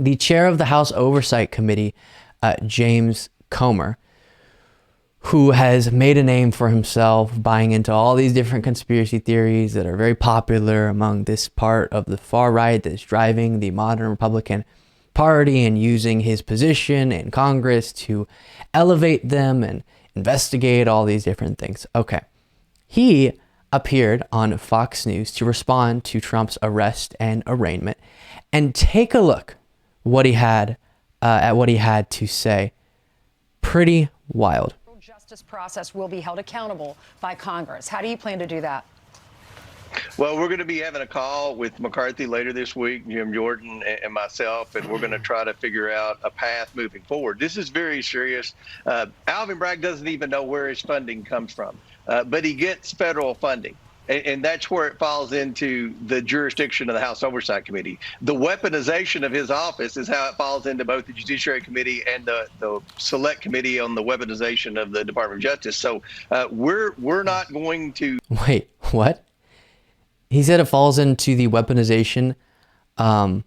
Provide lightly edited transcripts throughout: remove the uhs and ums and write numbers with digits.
the chair of the House Oversight Committee, James Comer, who has made a name for himself buying into all these different conspiracy theories that are very popular among this part of the far right that's driving the modern Republican Party, and using his position in Congress to elevate them and investigate all these different things. Okay. He appeared on Fox News to respond to Trump's arrest and arraignment, and take a look what he had at what he had to say. Pretty wild. Justice process will be held accountable by Congress. How do you plan to do that? Well, we're going to be having a call with McCarthy later this week, Jim Jordan and myself, and we're going to try to figure out a path moving forward. This is very serious. Alvin Bragg doesn't even know where his funding comes from, but he gets federal funding. And that's where it falls into the jurisdiction of the House Oversight Committee. The weaponization of his office is how it falls into both the Judiciary Committee and the Select Committee on the weaponization of the Department of Justice. So we're not going to... Wait, what? He said it falls into the weaponization of...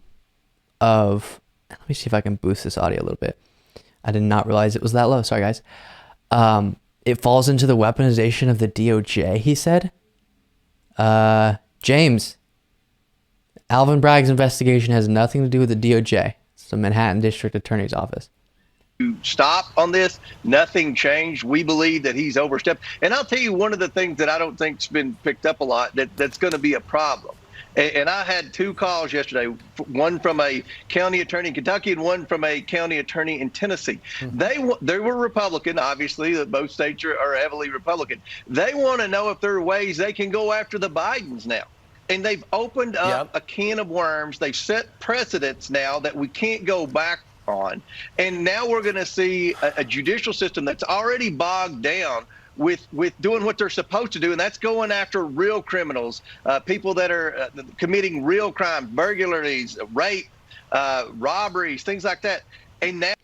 Let me see if I can boost this audio a little bit. I did not realize it was that low. Sorry, guys. It falls into the weaponization of the DOJ, he said. James, Alvin Bragg's investigation has nothing to do with the DOJ. It's the Manhattan District Attorney's Office. To stop on this, nothing changed. We believe that he's overstepped. And I'll tell you one of the things that I don't think's been picked up a lot that's going to be a problem. And I had two calls yesterday, one from a county attorney in Kentucky and one from a county attorney in Tennessee. Mm-hmm. They were Republican, obviously. Both states are heavily Republican. They want to know if there are ways they can go after the Bidens now. And they've opened up a can of worms. They've set precedents now that we can't go back on. And now we're going to see a judicial system that's already bogged down with doing what they're supposed to do, and that's going after real criminals, people that are committing real crimes, burglaries, rape, robberies, things like that. And now,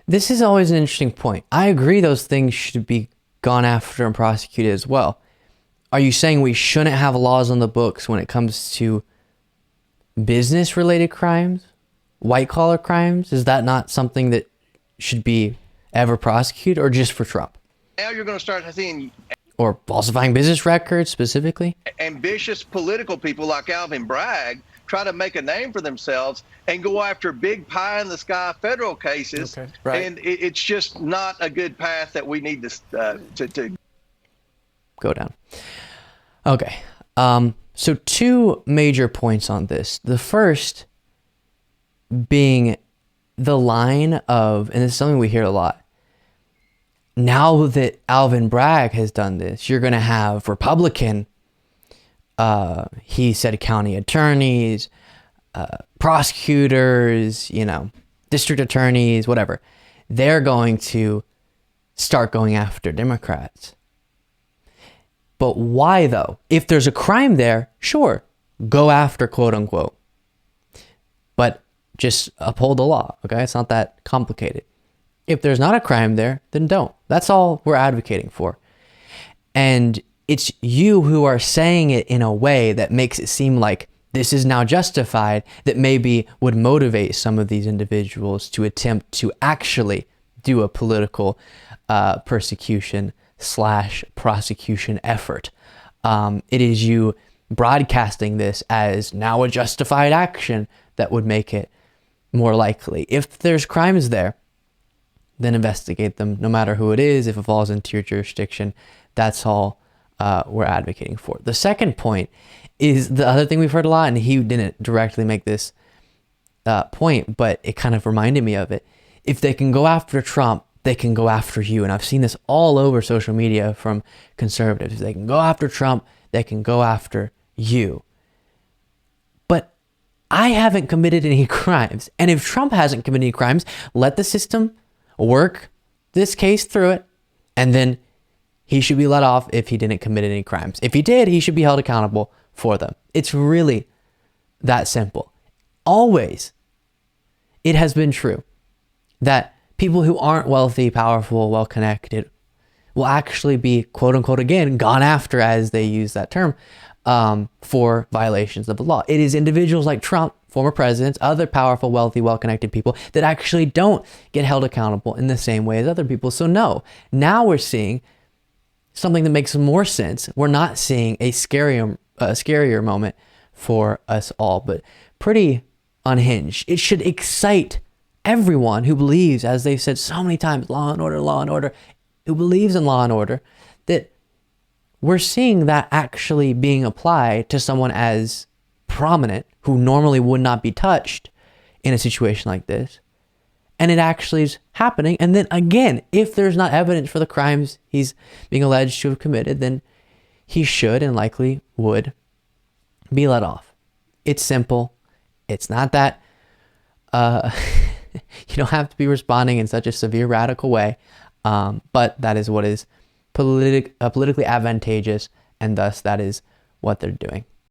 this is always an interesting point. I agree those things should be gone after and prosecuted as well. Are you saying we shouldn't have laws on the books when it comes to business-related crimes, white-collar crimes? Is that not something that should be ever prosecuted, or just for Trump? Now you're going to start seeing... Or falsifying business records specifically? Ambitious political people like Alvin Bragg try to make a name for themselves and go after big pie-in-the-sky federal cases. Okay, right. And it's just not a good path that we need to go down. Okay. So two major points on this. The first being the line of, and this is something we hear a lot, now that Alvin Bragg has done this, you're going to have Republican, he said county attorneys, prosecutors, district attorneys, whatever. They're going to start going after Democrats. But why though? If there's a crime there, sure, go after quote unquote. But just uphold the law, okay? It's not that complicated. If there's not a crime there, then don't. That's all we're advocating for. And it's you who are saying it in a way that makes it seem like this is now justified, that maybe would motivate some of these individuals to attempt to actually do a political persecution / prosecution effort. It is you broadcasting this as now a justified action that would make it more likely. If there's crimes there, then investigate them, no matter who it is. If it falls into your jurisdiction, that's all we're advocating for. The second point is the other thing we've heard a lot, and he didn't directly make this point, but it kind of reminded me of it. If they can go after Trump, they can go after you. And I've seen this all over social media from conservatives. If they can go after Trump, they can go after you. But I haven't committed any crimes. And if Trump hasn't committed any crimes, let the system work this case through it, and then he should be let off if he didn't commit any crimes. If he did, he should be held accountable for them. It's really that simple. Always, it has been true that people who aren't wealthy, powerful, well-connected will actually be, quote unquote, again, gone after, as they use that term, for violations of the law. It is individuals like Trump former presidents, other powerful, wealthy, well-connected people that actually don't get held accountable in the same way as other people. So no, now we're seeing something that makes more sense. We're not seeing a scarier moment for us all, but pretty unhinged. It should excite everyone who believes, as they've said so many times, law and order, who believes in law and order, that we're seeing that actually being applied to someone as prominent who normally would not be touched in a situation like this. And it actually is happening. And then again, if there's not evidence for the crimes he's being alleged to have committed, then he should and likely would be let off. It's simple. It's not that you don't have to be responding in such a severe, radical way. But that is what is politically advantageous, and thus that is what they're doing.